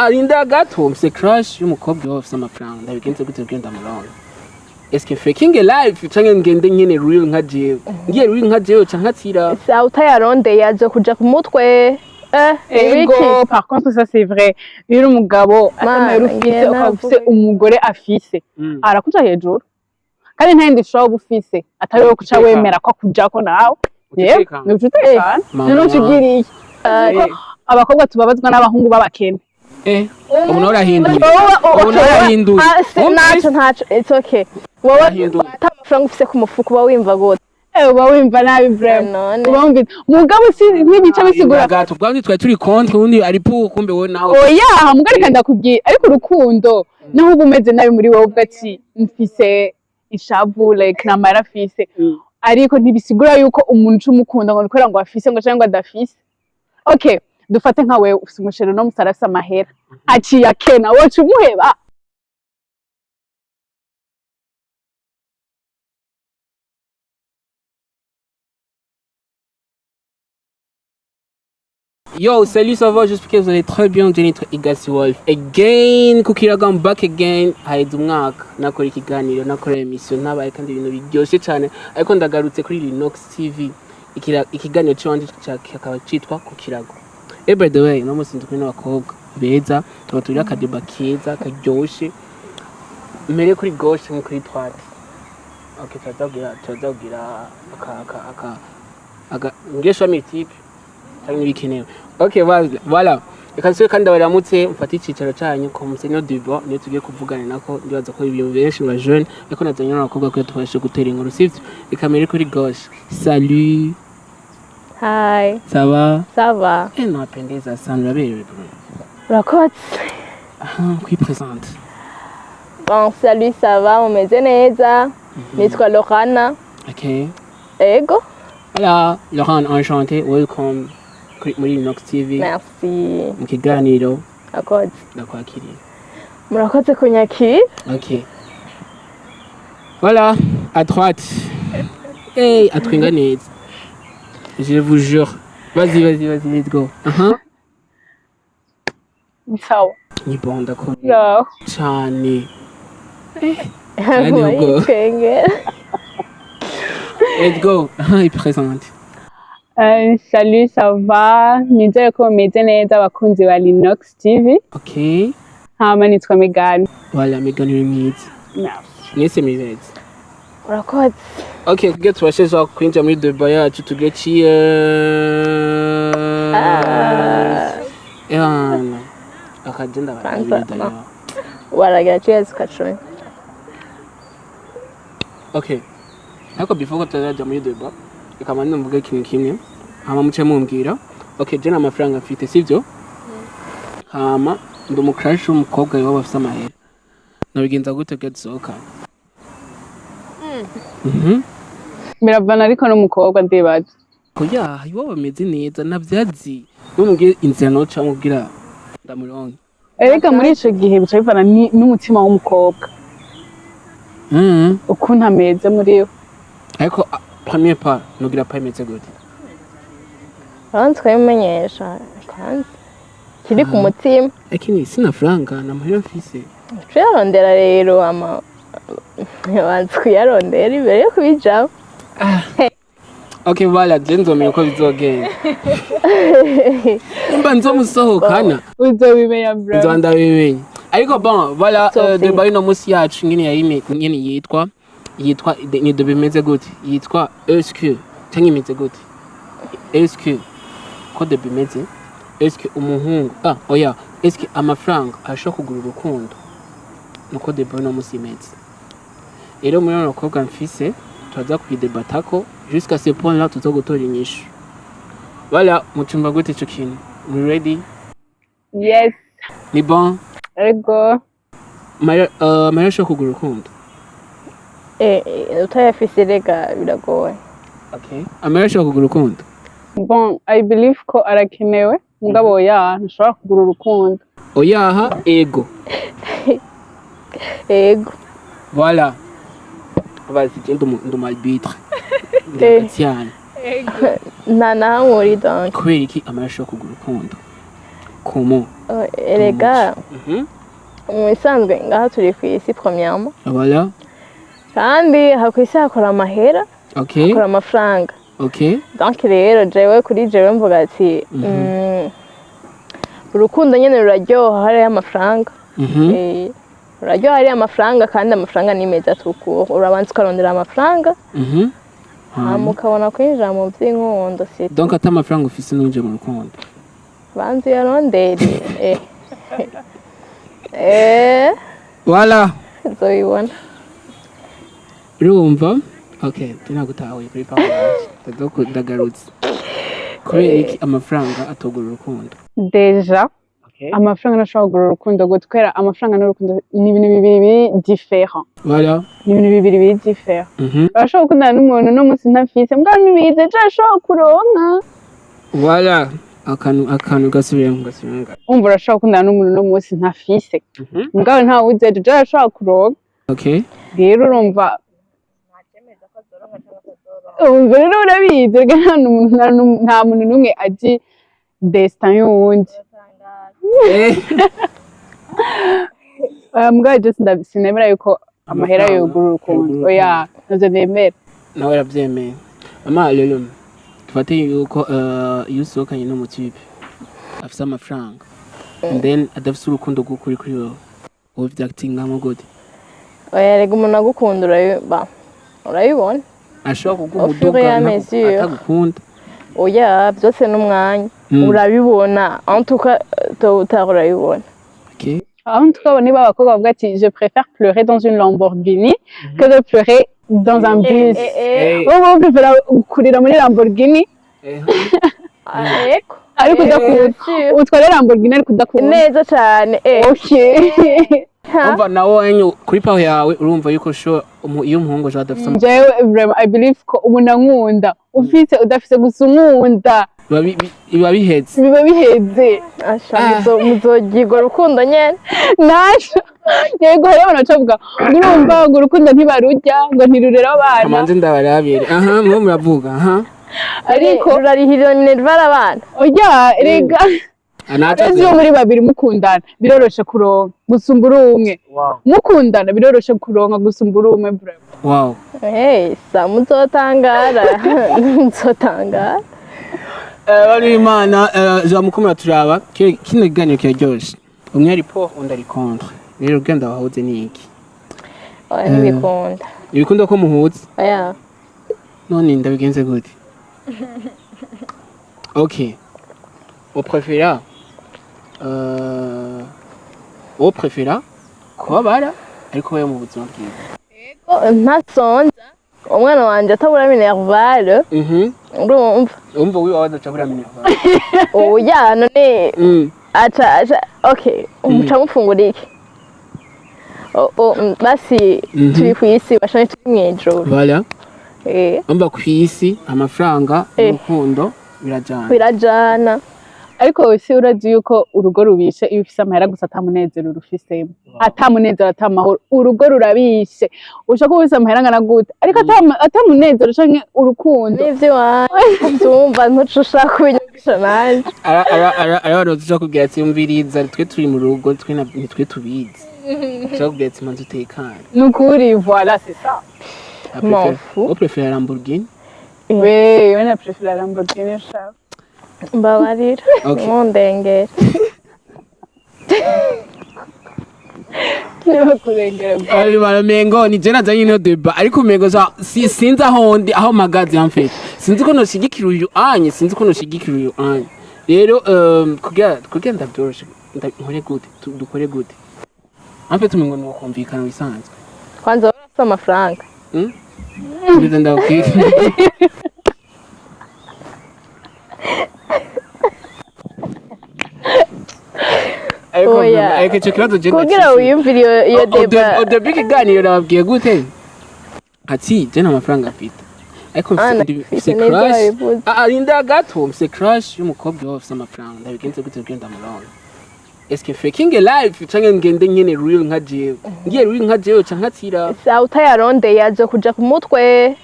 arinda gato mfise crush y'umukobwa wafise amafaranga ndabigenze gute kugenda murongo est-ce que faking life canke ngende nyene real nka jewe ngiye real nka jewe canke atira sa utayarondeye aje kuja ku mutwe ego par contre ça c'est vrai uri umugabo atamara ufise ukafise umugore afise arakuja hejuru kandi nta yindi show ufise atari wo kuca wemera ko kujako nawe ni utekana none ukigiriye abakobwa tubabazwa n'abahungu b'abakene umuntu arahinduye ntaco it's okay wowe atamafaranga ufise ku mufuko uba wimva gute uba wimva nabi vraiment uba wumva mugabo si n'ibice bisigura gato bwandi twari turi contre undi ari pour kumbe wowe nawe oya mugarika ndakubwiye ariko urukundo naho ubumeze nabi muri wowe ugati mfise ishavu like namara afise ariko ntibisigura yuko umuntu umukunda ngo nikwera ngo afise ngo cyangwa adafise okay dufate nka wewe ufise umushero no musarasa amahera aciye akena wocu umuheba Yo, salut, ça va? J'espère que vous allez très bien. Jennifer Igasi Wolf. Again, Kukiraga, I'm back again. Haid umwaka nakora ikiganiro nakora emission nabaye kandi ibintu biryoshe cyane ariko ndagarutse kuri Linux TV ikiganiro cyanje cyakaba citwa Kukirago. By the way, no musi ndukuri n'abakobwa beza tubaturira akadeba keza karyoshe mere kuri gauche nko kuri droite. Okay, tuzabwira aka ngesho amitipe cyangwa ibikenewe. Okay, voilà. Reka kandi baramutse mfata icicaro cyanyu ko Monseigneur Dubois niyo tugiye kuvugana nako ndibaza ko ibintu benshi ba jeune ariko nazanye n'abakobwa ko tubashe gutera inkuru sivyo ikamera kuri gauche. Salut. Hi. Ça va? Ça va. Napendeza sana uraberewe bro. Urakoze. Qui présente? Bon, salut, ça va, umeze neza. Nitwa Lorana. Okay. Ego. Voilà, Lorana, enchanté, welcome. Muri Linux TV. Merci. Mu kiganiro. Urakoze. Ndakwakiriye. Murakoze kunyakira. Okay. Voilà, à droite. Hey, à twinga neza. Je vous jure. Vas-y, let's go. Sawa. Ni bon, d'accord. No. Cyane. Let's go. Il présente. Salut, ça va? Nizere ko meze neza abakunzi ba Linux TV. Okay. Hama nitwa Megan. Voilà, Megan uri mwiza. Mwese mwiza. Urakoze. Okay, kugira tubashe kwinjira muri deba yacu tugaciye. Akagenda barabida. Waragira cheers kachoy. Okay. Ariko before ko tuzajya muri deba ikaba ndumvuga ikintu kimwe hama muce mumbwira okay je n'amafaranga mfite sivyo hama ndo crush w'umukobwa yawe bafite amahera nabigenza gute gasohoka Biravana ariko n'umukobwa ndibaza oya iwo bameze neza navyazi n'umubwire inzira no cyangwa ubwira ndamuronke erega muri ico gihe bica bivana n'umutima w'umukobwa ukuntu ameze muri yo ariko premier pas nugira pas imeze gute twabimenyesha kandi kiri ku mutima lakini sina franga na mahera mfise tuyarondera rero ama bantu kuyarondera imbere yo kubijaho okay voilà nzomeye ko bizogenda mba nzomusohokana uzobimenya bro nzondabimenya ariko bon voilà de bayino musi yacu nyene yitwa ni de bimeze gute yitwa est-ce cyangwa imeze gute est-ce ko de bimeze est-ce umuhungu oya est-ce amafaranga ashaka kugura urukundo nuko de bayino musi imeze rero muri no bakobwa mfise turaza kwidebatako jusqu'à ce point là tuzogutora inyishu voilà mucumba gute ico kintu we ready yes ni bon ego Maya ashaka kugura urukundo utayafise rega biragoye okay Maya ashaka kugura urukundo bon I believe ko arakenewe mugabo oya ntashobora kugura urukundo oyaha ego voilà vas-y ndo malbitre cyane nta nahamwe uri donc kubera iki Maya ashaka kugura urukundo comment erega mu bisanzwe ngaha turi ku isi premièrement voilà kandi ku isi hakora amahera okay hakora amafaranga okay donc rero jewe kuri jewe mvuga ati urukundo nyene ruraryoha hariyo amafaranga uraryoha hariyo amafaranga kandi amafaranga ni meza tukura urabanza ukarondera amafaranga hama ukabona kwinjira mu vy'inkundo sita donc ata amafaranga ufise n'uje mu rukundo banza uyarondere voilà zoyibona urumva okay tunagutahuye kuri papa ndagarutse kubera iki amafaranga atogura urukundo deja amafaranga ntashobora kugura urukundo gutwera amafaranga n'urukundo ni ibintu bibiri different voilà ni ibintu bibiri different urashobora gukundana n'umuntu no munsi ntafise mbwa ntibize ejo ashobora kuronka voilà akantu gasubiramo umva urashobora gukundana n'umuntu no munsi ntafise mbwa ntawe uzi ejo ashobora kuronka okay rero urumva rero urabizi nta muntu n'umwe azi destin y'uwundi mbwa je sinemera yuko amahera yogura urukundo oya navyo nemera nawe uravyemeye ama rero tufate yuko iyo usohokanye n'umutipe afise amafaranga and then adafise urukundo rw'ukuri kuri wowe wowe vyactingamo gute oya rega umuntu agukunda urabibona ashobora kuguha umuduga atagukunda oya byose n'umwanya urabibona en tout cas urabibona okay en tout cas niba abakobwa bavuga ati je préfère pleurer dans une Lamborghini que de pleurer dans un bus wowe préfère kurira muri Lamborghini ariko udakunda utwara Lamborghini ariko udakunda neza cyane okay umva nawe kuri paho yawe urumva yuko iyo umuhungu aje adafite jewe vraiment I believe ko umuntu ankunda ufite udafite gusa unkunda biba biheze muzogirwa urukundo nyene nasho yego hariho abantu bacavuga urumva ngo urukundo ntibarurya ngo ntirurera abana kamanze ndabarabire mwe muravuga ariko rurarihirira minerval abana oya rega iyo muri babiri mukundana biroroshe kuronka gusumba umwe mukundana biroroshe kuronka gusumba umwe wow sa muzotangara muzotangara bari imana zamukumura turaba kino kiganiro kiraryoshe umwe ari pour undi ari contre rero ugenda wahuze ni iki ntibikunda ibikunda ko muhuze oya none ndabigenze gute okay uwo prefera kubabara ariko bayo mu buzima bwiza ntasonza umwana wanje atabura minerval urumva wiwa wadatabura minerval oya none acha okay umuca mufungura iki basi turi ku isi bashanye turi mwijoro voilà umva ku isi amafaranga urukundo birajana ariko wese urazi yuko urugo rubishe iyo ufise amahera gusa atamunezero rufisemo atamunezero atamahoro urugo rurabishe ushaka ufise amahera ngana gute ariko atamunezero canke urukundo nivyo wumva ntucushaka kubinyugisha nanje ara tuza kubwira ati umviriza twe turi mu rugo twe tubizi tuza kubwira ati manzi utekane nukuri voilà c'est ça on préfère Lamborghini oui on préfère Lamborghini ça mbabarira mundengera ari baramengo ni jena zanye no deba ariko mengo sinzi aho magazi yamfete sinzi ko noshigikira uyu anye sinzi ko noshigikira uyu anye rero kugira ndabyoroshe nkore gute dukore gute amfete umengo no kumvikana bisanzwe kwanza urafite amafaranga ndiza ndabwira ariko icyo kibazo genda kugira wiyumvire iyo deba odebik iganiro nababwiye gute ati jena amafaranga afite ariko mfise crush arinda gato mfise crush y'umukobwa wafise amafaranga ndabigenze gute bwenda murongo eske faking life canke ngende nyene real nka jewe ngiye real nca nkatira sa utayarondeye aje kuja ku mutwe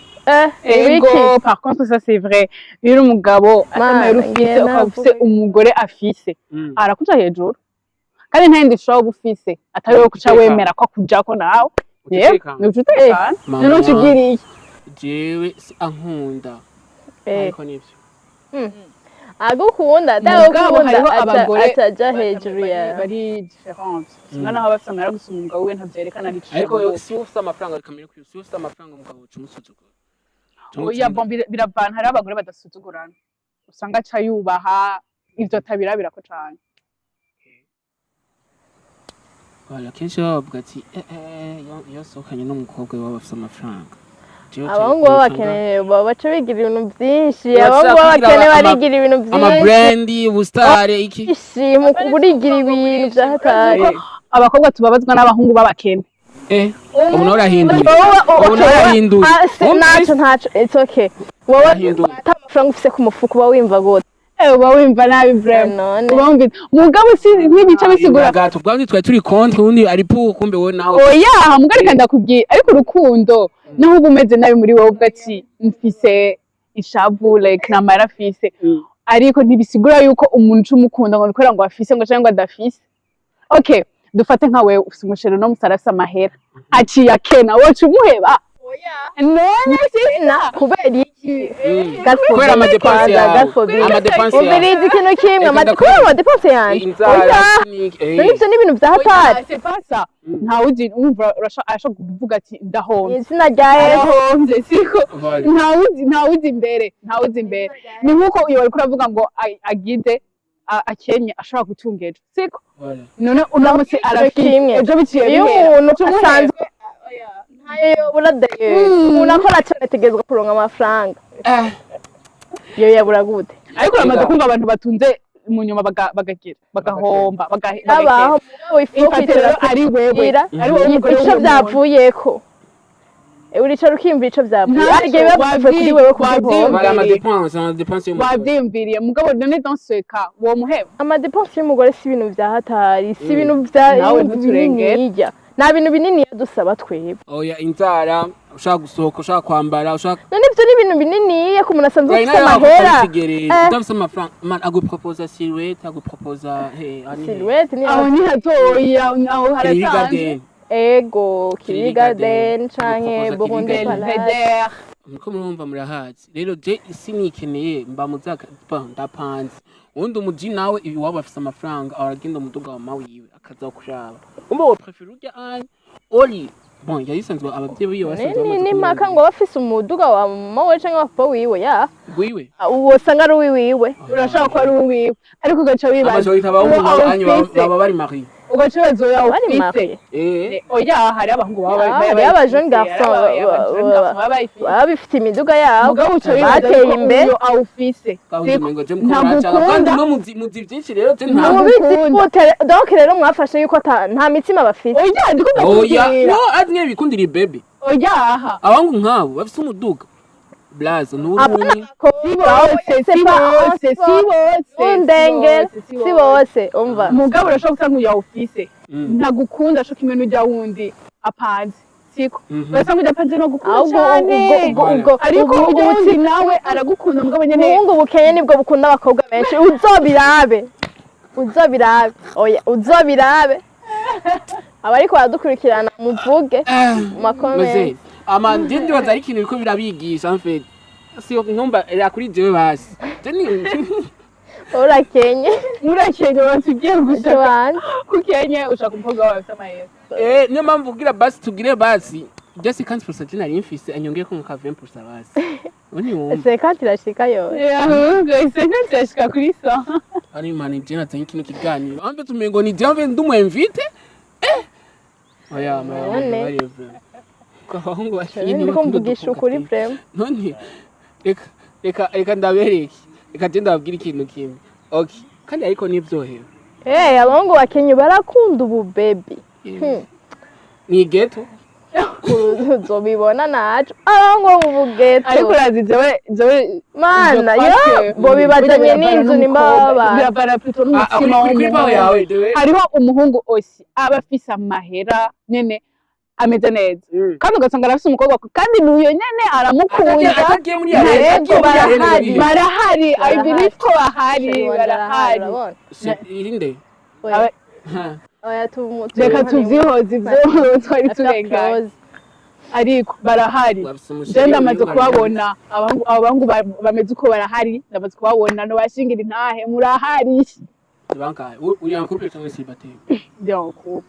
ego par contre ça c'est vrai uri umugabo atamara ufise ukafise umugore afise arakuja hejuru kandi nta yindi ushobora ufise atari wowe kuca wemera ko akujako nawe utekana none ukigiriye jewe ankunda ariko nivyo agukunda adakunda ataja hejuru yawe bari different mwana aho bafite amara gusuma umugabo we ntavyerekana ari ariko si ufite amafaranga rikamera ku si ufite amafaranga umugabo umusuzugura oya bon biravana hari abagore badasuzugurana usanga aca yubaha ivyo tabirabira ko cane wala kenshi bavuga ati yosohokanye n'umukobwa waba afite amafaranga abahungu baba bakeneye baca bigira ibintu byinshi abahungu baba bakeneye barigira ibintu byinshi amabrandi ubustare iki ishimo burigira ibintu byahatari abakobwa tubabazwa n'abahungu b'abakene umuntu arahinduye umuntu arahinduye ntacyo it's okay wowe amafaranga ufise ku mufuko uba wimva gute uba wimva nabi vraiment uba wumva mugabo si n'ibice bisigura gato bwandi twari turi contre undi ari pour kumbe wowe nawe oya mugarika ndakubwiye ariko urukundo naho uba umeze nabi muri wowe ugati mfise ishavu like namara afise ariko ntibisigura yuko umuntu umukunda ngo nikora ngo afise ngo cyangwa adafise okay dufate nka wewe ufise umushero no musarafise amahera aciye akena wocu umuheba none sina kubera iki kubera amadepanse yawe ubirizi ikintu kimwe amadepanse yanjye n'ibyo ni ibintu byahatari ntawe uzi umva ashobora kuvuga ati ndahomvye izina rya ndahomvye siko ntawe uzi imbere ni nk'uko iyo bariko uravuga ngo agize akenye ashobora gutunga ejo siko none uramutse arafite ejo biciye iyo umuntu asanzwe ntayo buradeye umuntu akora cyane ategerezwa kuronka amafaranga iyo yabura gute ariko uramaze kumva abantu batunze mu nyuma bagagira bagahomba abaho ari wewe umugore ico byavuyeko uricara ukimvira ico byavuye arige bibavuye kuri wewe kuvuga amadepanse wavyimviriye mugabo none dans ce cas wo muheba amadepanse y'umugore si ibintu byahatari si ibintu bya binini nta bintu binini yadusaba twebwe oya inzara ushaka gusohoka ushaka kwambara ushaka none ivyo ni ibintu binini ko umuntu asanzwe afite amahera udafite amafaranga man aguproposa silhouette aguproposa silhouette ni aho ni hatoya aho harasanzwe ego Kiri Garden canke Burundi Palais muko murumva murahazi rero je sinikeneye mba muzaka ndapanze undi umuji nawe ibi waba afite amafaranga aragenda umuduga wa mawiwe akaza kushaba umbe wo prefer urya an oli bon yayisanzwe abavye biyo basanzwe ni maka ngo bafise umuduga wa mawe canke wa papa wiwe ya wiwe uwo sanga ari wiwe urashaka ko ari wiwe ariko ugaca wibaza amajorita baba bari marié ugaca bazoya ufise oya hari abahungu baba abajoni garçon baba bifite imiduga yabo bateye imbere awufise kandi no muzi byinshi rero je donc rero mwafashe yuko nta mitsima bafite oya no aznye bikundira bebe oya abangu nkabo bafise umuduga blaze n'uruni si bose umva mugabo urashobora gusanga uya ufise ntagukunda ashaka imwe n'ujya wundi apanze siko urasanga ujya apanze no gukunda cyane ariko ubundi nawe aragukunda mugabo nyene ubuhungu bukenye nibwo bukunda abakobwa benshi uzobirabe oya uzobirabe abariko baradukurikirana muvuge makomeye amanje ndibaza ari ikintu biko birabigisha mfete si nkumva era kuri jewe basi urakenye batugiye gushaka kukenye ushaka umukobwa wawe afite amahera niyo mpamvu ugira basi tugire basi just 50% nari mfise anyongeye ko nka 20% basi uni wumva 50 irashika yo ahubwo 50 irashika kuri 100 ari mani je natanye ikintu kiganiro ambe tumengo ni je ndumwemvite oya mama kahungu ashini kumvugisha ukuri prem none reka ndabereke reka je ndababwira ikintu kimwe okay kandi ariko nivyohera abahungu bakenye barakunda ubu baby ni geto uzobibona naco abahungu mu geto ariko urazi jewe mana yo bo bibajanye n'inzu nimbaba biravana plutôt n'umutima yawe hariho umuhungu osi aba afise amahera nyene ameze neza kandi ugasanga arafise umukobwa kandi n'uyo nyene aramukunda barahari I believe ko barahari irinde reka tuvyihoze ivyo twari turenganye ariko barahari je ndamaze kubabona abahungu bameze uko barahari ndamaze kubabona no bashingira intahe murahari bankaye uri en couple cyangwa célibataire bien couple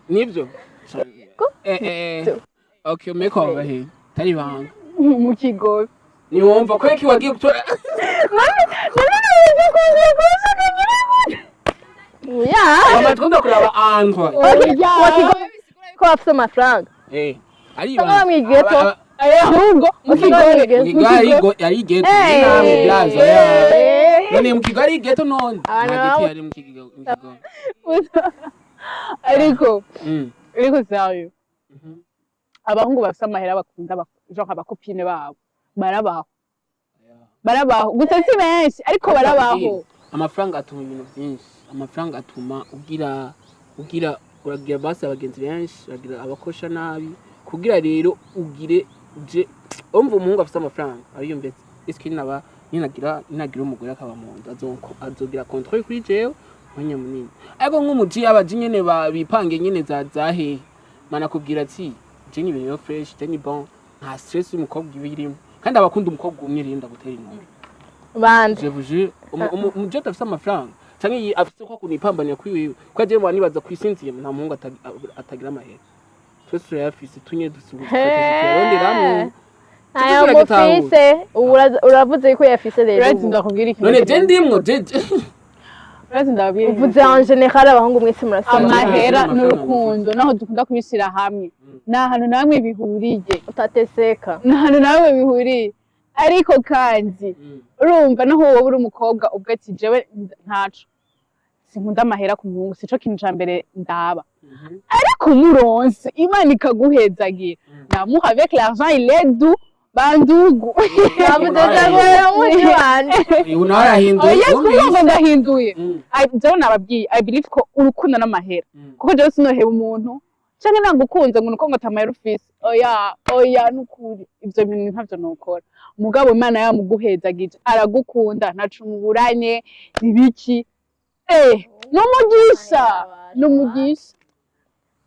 nibyo okay umeko abahe tari banga mu kigo ni wumva ko iki wagiye gutora amatunda kuraba antwa ko afite amafaranga ari banga mwigeto ahubwo mu kigo yari geto ni blaza none mu kigo ari geto none nagiti yari mu kigo ariko sayo abahungu bafite amahera bakunda genre abakopine babo barabaho gusa si benshi ariko barabaho amafaranga atuma ibintu byinshi amafaranga atuma ugira uragira basi abagenzi benshi uragira abakosha nabi kugira rero ugire je umva umuhungu afite amafaranga ariyumvetse iski naba ninagira umugore akaba mu nzu azogira control kuri jewe mwanya munini ariko nk'umuji abaji nyene bipange nyene zahe mana kubwira ati je ni ibintu fresh je ni bon nta stress y'umukobwa ibirimo kandi abakunda umukobwa umwe rinda gutera inkuru bande je vous jure umuje afite amafaranga canke afite ko kunipambanira kuri wewe ko je mwana nibaza kwisinziye nta muhungu atagira amahera twese yafise tunye dusubiza turonderamwe aya mufise uravuze ko yafise rero urazi ndakubwira iki none je ndimwo jeje urazi ndabwira uvuze en general abahungu mwese murasaba amahera n'urukundo naho dukunda kubishira hamwe na hano namwe bihuriye utateseka na hano namwe bihuriye ariko kandi urumva naho wowe uri umukobwa ubwo ati jewe ntaco sinkunda amahera ku muhungu sico kintu ca mbere ndaba ariko muronse imana ikaguhezagira namuha avec l'argent il est doux bandugu bavuze muri bande unarahinduye kuko ndahinduye jewe nababwiye I believe ko urukundo n'amahera kuko jewe sinoheba umuntu canke nangukunze ngo nuko ngo tamahera ufise oya nukuri ivyo bintu ntavyo nokora mugabo imana yamuguhezagije aragukunda ntacu muburanye ibiki n'umugisha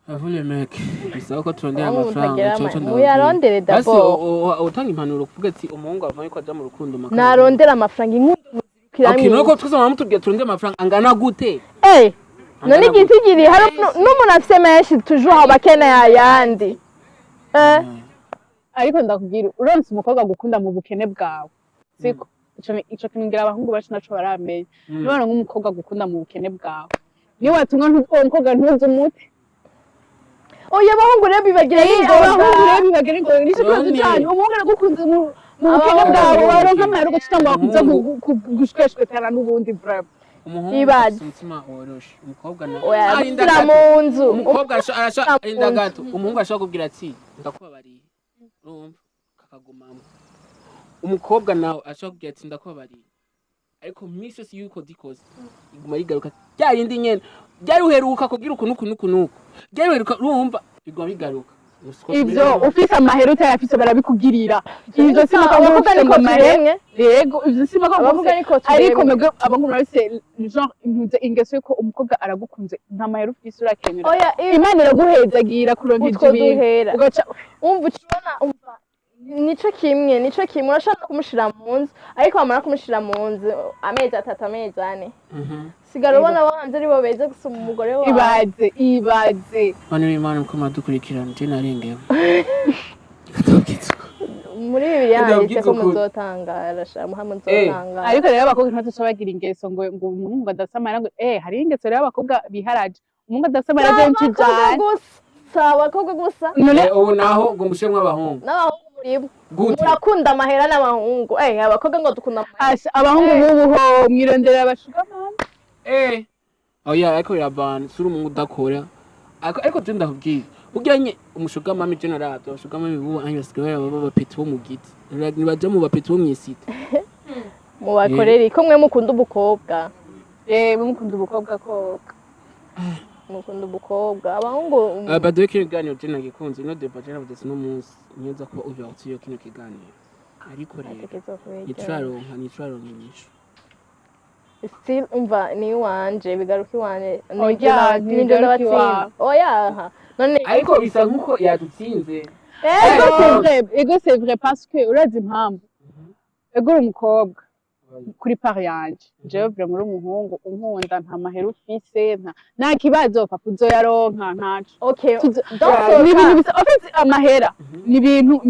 avule mec bisaba ko turondera amafaranga cyo muyarondere d'abord utanga impanuro kuvuga ati umuhungu avanye ko aja mu rukundo makana narondera amafaranga inkuru okay nuko twese mutubwiye turondera amafaranga angana gute none gitigiri hari n'umuntu afite menshi toujours abakene yayandi ariko ndakubwira uronse umukobwa gukunda mu bukene bwawe siko ico kingira abahungu bacu naco barameye nibona nk'umukobwa gukunda mu bukene bwawe ni watumwa umukobwa ntuzi umuti oya abahungu rero bibagira ingorane nico kibazo cyane umuhungu aragukunze mu bukene bwawe waronka amahera ugacitanga wakuza gushweshwetana n'ubundi bravo ibaze umutima woroshe umukobwa na arinda mu nzu umukobwa arinda gato umuhungu ashaka kubwira ati ndakubabariye urumva kakagumamo umukobwa nawe ashaka kubwira ati ndakubabariye ariko misi yose yuko dikoze iguma rigaruka ryarindi nyene ryaruheruka kubwira ukuntu ryaruheruka urumva iguma bigaruka ivyo ufise amahera utayafise barabikugirira ivyo abavuga niko turemwe yego ivyo sima ko abavuga niko ariko mwebwe abahungu bose genre impuze ingeso yuko umukobwa aragukunze nta mahera ufise urakenera imana iraguhezagira kuronka ivyo bintu ugaca umva ukibona nico kimwe urashaka kumushira mu nzu ariko wamara kumushira mu nzu amezi 3 amezi 4 sigara ubona banze ari bo beze gusoma umugore wawe ibaze bane b'Imana uko madukurikirana je narengeye muri Bibiliya handitse ko muzotangara Muhammad muzotangara ariko rero abakobwa ntatuca bagira ingeso ngo umuhungu adasamara ngo hari ingeso rero abakobwa biharaje umuhungu adasamara benshi cyane abakobwa gusa ubu naho ngo mushemwe abahungu n'abahungu murakunda amahera n'abahungu abakobwa ngo dukunda amahera abahungu b'ubu mwirondera abashugamana oya ariko birabana suri umuntu udakora ariko je ndakubwira ugiranye umushugamami general abashugamami bubu anyo basigaye baba bapeti bo mu giti nibaje mu bapeti bo mw'isite mu bakoreri ko mwe mukunda ubukobwa mukunda ubukobwa koga mukunda umukobwa abahungu baduhe kino kiganiro je nagikunze no debate navuze no munsi nyoza ko uvyatsi yo kino kiganiro ariko rero nituraronka inyishu still umva ni wanje bigaruka iwanje ninjye n'abatsinda oya none ariko bisa nkuko yadutsinze ego c'est vrai parce que urazi impamvu ego uri umukobwa kuri part yanje jewe vure muri umuhungu unkunda nta mahera ufise nta kibazo papa uzoyaronka ntaco okay ni ibintu bisa ofite amahera ni ibintu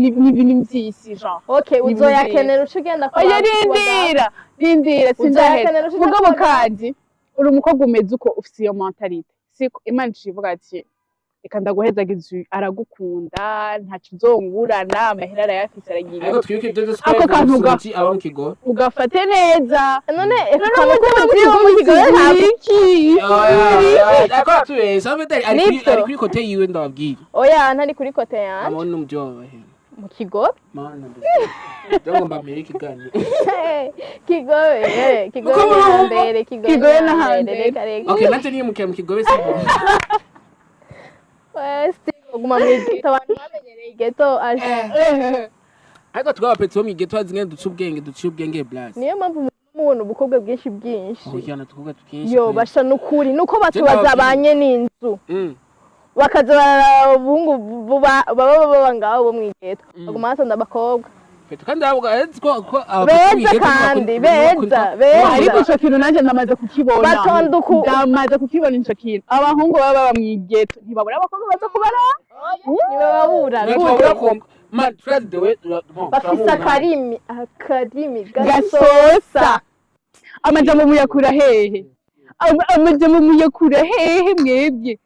vy'isi genre okay uzoyakenera uca ugenda kwa rindira sinzahera mugabo kandi uri umukobwa umeze uko ufise iyo mentalite siko Imana icivuga ati reka ndaguhezagiza aragukunda ntaco uzongurana amahera arayafise aragiye ariko twibuke ibyo duswe ako kantu aba mu kigo ugafate neza none akora tubesha ari kuri kote yiwe ndababwira oya ntari kuri kote yanje amone n'umujyi wabahe mu kigo mana ndagomba mbere ikiganiro kigo n'ahambere okay nanje niyo mukiye mu kigo bese guma mu geto abantu bamenyereye geto ariko twaba petso mu geto azingene duciye ubwenge blast niyo mpamvu mubona ubukobwa bwinshi oya tukobwa tukinshi yo basha nukuri nuko batubaza banye n'inzu bakaza abahungu baba ngaho bo mu geto baguma basonda abakobwa kandi ahubwo ko beza kandi beza ariko ico kintu nanje ndamaze kukibona ndamaze kukibona ico kintu abahungu baba mu geto ntibabura abakobwa baza kubara ntibababura bafise akarimi gasosa amajambo muyakura hehe mwebwe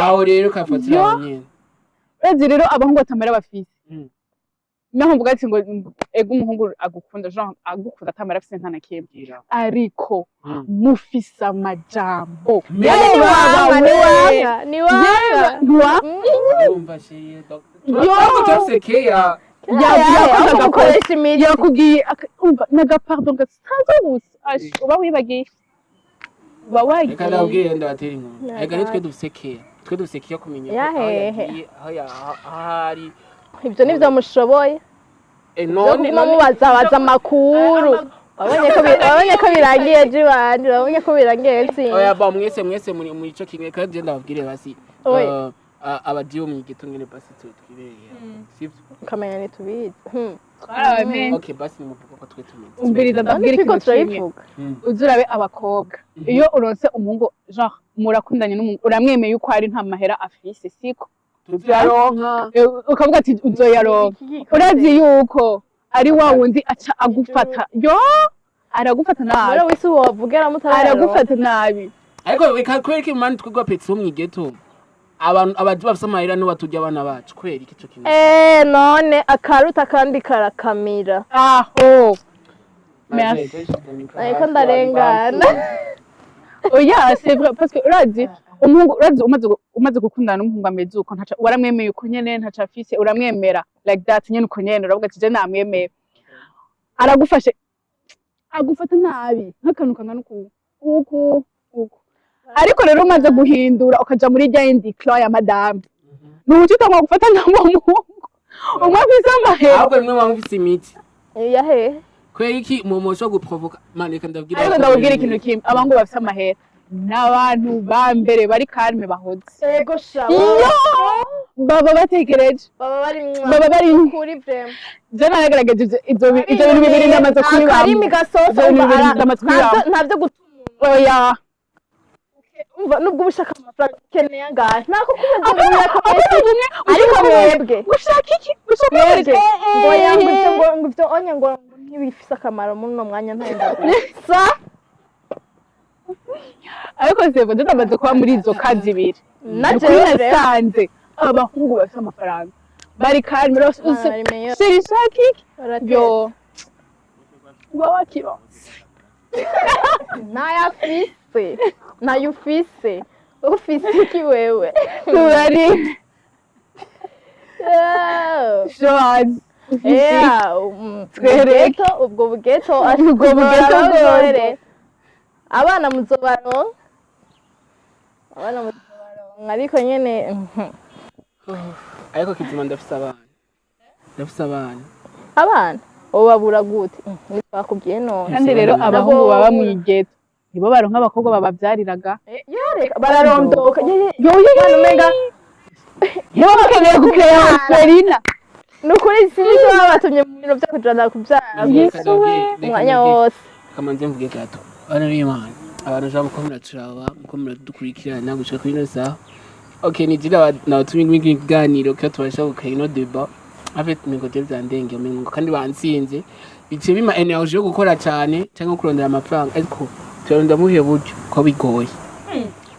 aho rero kafatira nyine ezi rero abahungu batamara bafise naho mvuga ati ngo ego umuhungu agukunda genre agukunda atamara afise ntana kebwira ariko mufisa amajambo ni wanga umva sheye yakoresha imiti yakubwiye umva naga pardon gasaza gusa uba wibagiye uba wagiye reka ndabwire ndabatera inkuru ega nitwe dufise keya kumenya aho hari ibyo nivyo mushoboye none mubaza amakuru babonye ko birangiye jibandi babonye ko birangiye nsi oya ba mwese muri ico kimwe kandi ndababwire basi abadiyo mu gito ngene basi twibeye sivyo kamenya ni tubizi okay basi muvuga ko twe tumenye umbiriza ndabwire ikintu kimwe uzurabe abakobwa iyo uronse umuhungu genre murakundanye n'umuntu uramwemeye yuko ari nta mahera afise siko tuzaronka ukavuga ati uzoyaronka urazi yuko ari wa wundi aca agufata aragufata nabi ara wisi wovugera mutararo aragufata nabi ariko kwereka imani twigwa petso mu geto abantu abaje bafise amahera no batujya abana bacu kwera iki cyo kintu none akaruta kandi karakamira aho merci ariko ndarengana oya c'est vrai parce que urazi umuhungu umaze gukundana n'umuhungu ameze uko ntaca waramwemeye uko nyene ntaca afise uramwemera like that nyene uko nyene uravuga ati je namwemeye aragufashe agufata nabi nk'akantu kangana uku ariko rero umaze guhindura ukaja muri rya yindi clan ya madame nuko utangwa gufata n'umuhungu umwe afise amahera ahubwo nimwe bamufise imiti yahe kwera iki mu sho guprovoka maneka ndabwira ariko ndabwira ikintu kimwe abangu bafise amahera n'abantu ba mbere bari kalme bahoze yego sha baba batekereje baba bari kuri vrem je naragaragaje ivyo bintu bibiri ndamaze kubibamo karimi gasosa ntavyo gutuma oya umva nubwo ubushaka amafaranga ukeneye angahe ntako kubaza ariko mwebwe gushaka iki mwebwe ngo yangutse ngo ivyo onye ngo ntibifise akamaro muri no mwanya ntenda sa ariko sebo ndamaze kuba muri izo kazi ibiri naje nasanze abahungu bafite amafaranga bari kalme rose shaka iki yo wakironse nayo ufise iki wewe turari showazi ubwo bugeto abana muzobaronka abana ariko nyene ariko kizima ndafise abana babura gute ntibakubwiye none kandi rero abahungu baba mwigeto nibo baronka abakobwa babavyariraga bararondoka yoyo menga nibo bakeneye gukeya Serina nukuri sinzi babatumye mu bintu byo kujana kubyara umwanya wose kamanze mvuge gato bana b'Imana abantu jabo ko muraturaba ko muradukurikirana gushaka kuri no saha okay nigira nabatumye mw'ikiganiro ko tubasha gukina deba afite imigote byandenge mengo kandi bansinze bice bima energy yo gukora cyane cyangwa kurondera amafaranga ariko turondera muhe buryo ko bigoye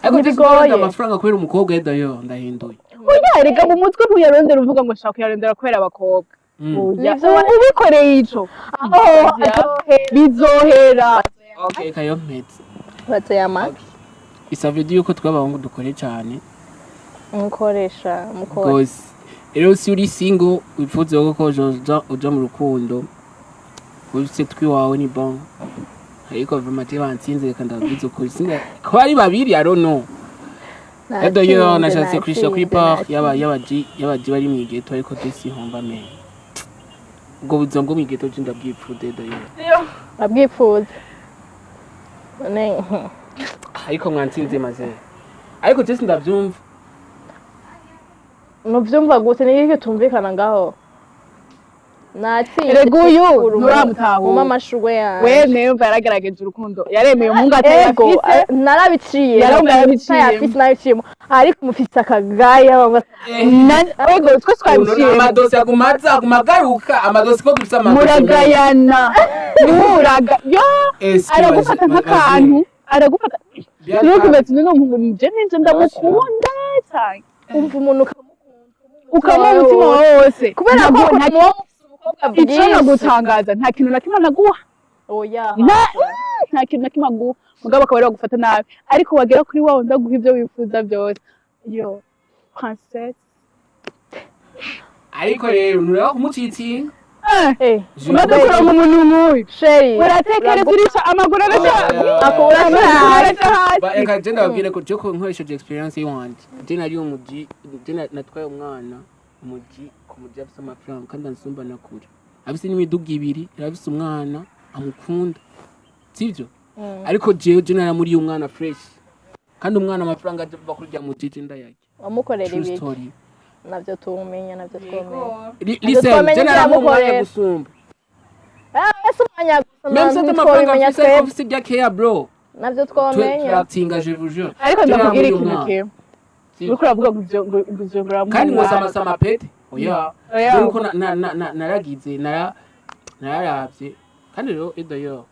ariko bigoye amafaranga kubera umukobwa yedayo ndahinduye oya rega mu mutwe ntuyarondera uvuga ngo shaka kuyarondera kubera abakobwa ubikoreye ico bizohera okay kayo mpetse batayama isavye yuko twabahungu dukore cyane mukoresha mukora rero si uri single wifuza ko uja mu rukundo ufite twiwawe ni bon ariko vumate bansinze kandi abizo ko singa ko ari babiri arono edo yo nashatse kwisha kuri part yabaji bari mu igeto ariko desi homba me ubwo buzongo mu igeto cyenda bwipfude edo yo abwipfuze none ariko mwansinze maze ariko desi ndavyumva nuvyumva gute nigike tumvikana ngaho natsinze reguyu nuramutaho mu mashurwe ya we neyo yaragerageje urukundo yaremeye umungu atayafise narabiciye narabiciye ariko mufise akagaya wego twe twabiciye amadosi agumagaruka amadosi ko dufise amadosi muragayana muraga yo aragufata nk'akantu aragufata nukumetse no nje ndamukunda cyane umva umuntu ukaba umutima wose kubera ko icyo gutangaza nta kintu na kimwe naguha oya nta kintu na kimwe naguha mugabo akaba ari gufata nabi ariko wagera kuri wawe ndaguha ibyo wifuza byose yo princesse ariko rero nura kumucitsi umadukura mu muntu mubi sheri uratekereza urisha amaguru akura eka je ndababwire ko cyo nkoresheje experience y'wanje je nari umuji je natwaye umwana umuji kumuji afite amafaranga kandi ansumba nakure afite n'imiduga ibiri afite umwana amukunda sivyo ariko je nara muri umwana fresh kandi umwana amafaranga aje bakurya mu titi ndayake wamukorera ibiki navyo tumenya listen je nara mu umwana gusumba ese umwanya même ça amafaranga afite office bya care bro navyo twomenya turatinga je vous jure ariko ndakubwira ikintu kimwe uriko uravuga ngo kandi ngosama pete oya nuko naragize nararavye kandi rero edayo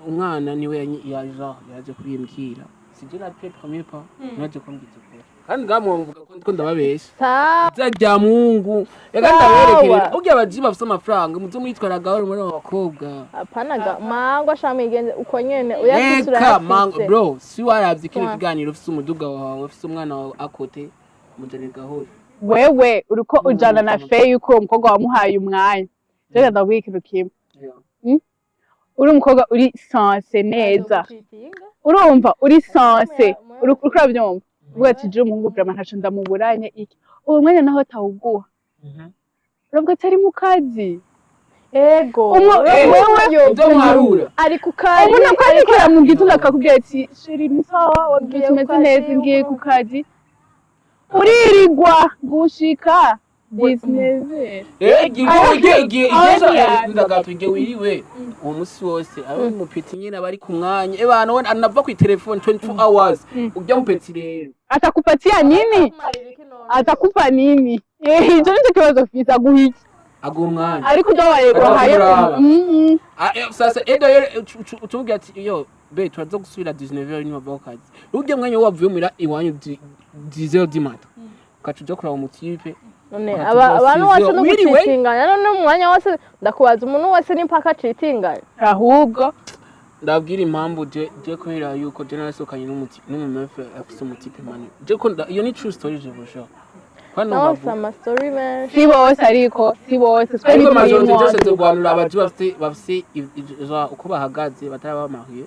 umwana niwe yaje kubimbwira sije na pete premier pas naje kumbwiza ko kandi ngamwumvuga ko ndababesha zajya mungu ega ndaberekere ugiye abaji bafite amafaranga muzo mwitwara gahoro muri abakobwa apanaga mango ashamigenze uko nyene uyafisura eka mango bro si waravye kino kiganiro ufite umuduga wawe ufite umwana wawe akote mujane gahoro wewe uriko ujana na fe yuko umukobwa wamuhaye umwanya rero ndabwiye ikintu kimwe uri umukobwa uri sense neza urumva uri sense uriko urabyumva uvuga ati je umuhungu vraiment ntaco ndamuburanye iki uwo mwanya naho tawuguha urabwo atari mu kazi ego wewe ndomwarura ari ku kazi ubona ko ari kera mu gitondo akakubwira ati sheri misawa wagiye tumeze neza ngiye ku kazi uririgwa gushika business ndagatuye wiriwe uwo musi wose abo mupeti nyine bari ku mwanya ebana anava ku telefone 24 hours ujya mupeti rero atakupatia nini atakupa nini hicho nicho kibazo fisa guhiki agumwana ariko ndabarego haye sasa edo utuvuga ati yo be turaza gusubira 19h ni wabakazi ujye mwanya wavuye muri iwanyu 10h du matin kacuja kura umutipe none abantu wose no gucitinganya none umwanya wose ndakubaza umuntu wose ni mpaka citinganya ahubwo ndabwira impamvu je kubera yuko je narasokanye n'umumefe afite umutipe mani je ko iyo ni true story je busha kwano babu ama story man si bose ariko ariko majority cyose tugwanura abaje bafite uko bahagaze batarabamahuye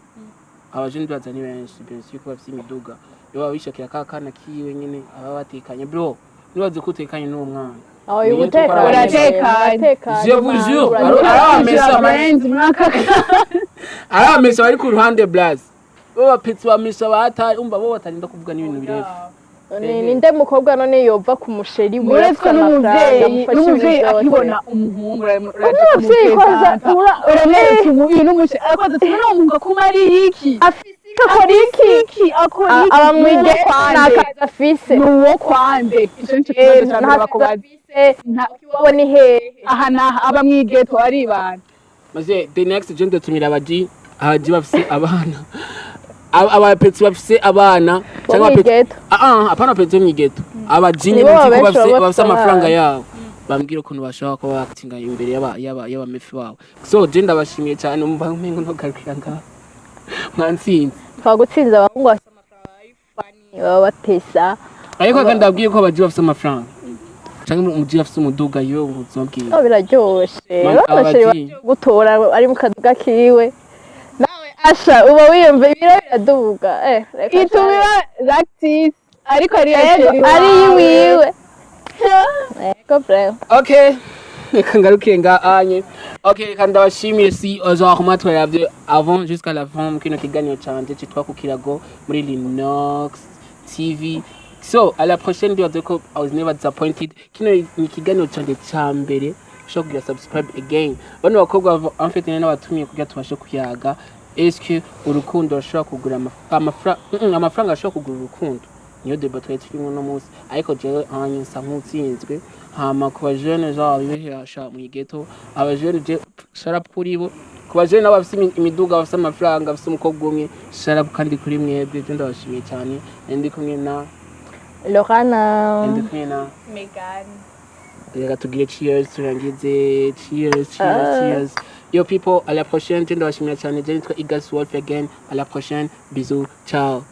abajeni bazani benshi benshi ko bafite imiduga yo babishakira kakana kiwe nyine aba batekanye bro nibaze ko utekanye n'uwo mwana aho y'ubutekanye uratekanye je vous jure aramesa bari ku ruhande blaze bo bapitsi bamesa batari umva bo batarinda kuvuga n'ibintu birefu ninde mukobwa none yova ku musheri we uretse n'umuvyeyi akibona umuhungu urameretse umubiri n'umusheri akoze tubona umuhungu akuma ari iki afise akora iki abamwige nakaza afise nuwo kwande ico nico kibazo cyane bakubaza kiwabo ni hehe aha naha abamwigeto ari bana maze the next gender tumira abaji bafise abana abapetsi bafise abana cyangwa abapetsi apana apetsi mwigeto abajinyi n'iki bafise amafaranga yabo bambwira ukuntu bashaka ko bakitinga imbere yaba mefi wabo so je ndabashimiye cyane umva nkengo no garukira ngaho mwansinze twagutsinze abahungu bafise amafaranga y'ifani baba batesa ariko kandi ndabwiye ko abaji bafise amafaranga cyangwa umuji bafise umuduga yiwe ubuzobwiye biraryoshe abasheri gutora ari mu kaduga kiwe Asha uba wiyumva ibiro biraduga itumira lactis ariko ari yiwiwe okay reka ngaruke anye okay reka ndabashimiye si genre matwa yavyo avant jusqu'à la fin kino kiganiro canje citwa ku kirago muri Linux TV so à la prochaine vidéo ko I was never disappointed kino ni kiganiro canje ca mbere shaka kugira subscribe again bano bakobwa en fait n'abatumiye kugira tubashe kuyaga est-ce que urukundo ashobora kugura amafaranga ashobora kugura urukundo niyo debat turimo no munsi ariko jewe nsa nk'utsinzwe hama ku bajene genre bibehasha mu ghetto abajene je sharap kuri bo ku bajene n'abafite imiduga bafite amafaranga bafite umukobwa umwe sharap kandi kuri mwebwe je ndabashimiye cyane ndi kumwe na Lorana ndi kumwe na Megan reka tugire cheers turangize cheers Yo people, à la prochaine, je dois chimia channel, je vais Igas Wolf again. À la prochaine, bisous, ciao.